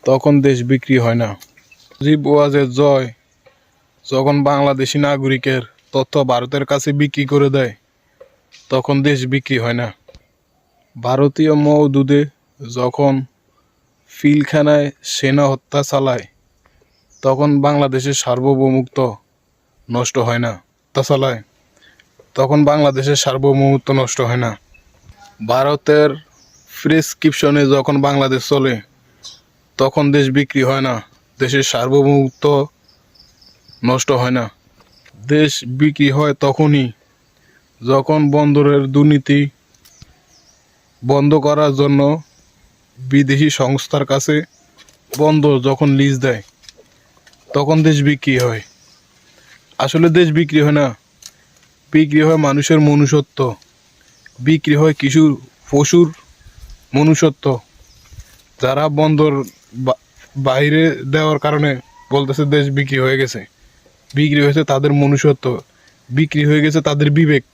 তখন দেশ বিক্রি হয় না। মুজিব ওয়াজের জয় যখন বাংলাদেশি নাগরিকের তথ্য ভারতের কাছে বিক্রি করে দেয়, তখন দেশ বিক্রি হয় না। ভারতীয় মওদুদে যখন পিলখানায় সেনা হত্যা চালায়, তখন বাংলাদেশের সার্বভৌমত্ব নষ্ট হয় না। তখন বাংলাদেশের সার্বভৌমত্ব নষ্ট হয় না। ভারতের প্রেসক্রিপশনে যখন বাংলাদেশ চলে, তখন দেশ বিক্রি হয় না, দেশের সার্বভৌমত্ব নষ্ট হয় না। দেশ বিক্রি হয় তখনই যখন বন্দরের দুর্নীতি বন্ধ করার জন্য বিদেশি সংস্থার কাছে বন্দর যখন লিজ দেয়, তখন দেশ বিক্রি হয়। আসলে দেশ বিক্রি হয় না, বিক্রি হয় মানুষের মনুষ্যত্ব, বিক্রি হয় কিছু পশুর মনুষ্যত্ব, যারা বন্দর বাইরে দেওয়ার কারণে বলতেছে দেশ বিক্রি হয়ে গেছে। বিক্রি হয়েছে তাদের মনুষ্যত্ব, বিক্রি হয়ে গেছে তাদের বিবেক।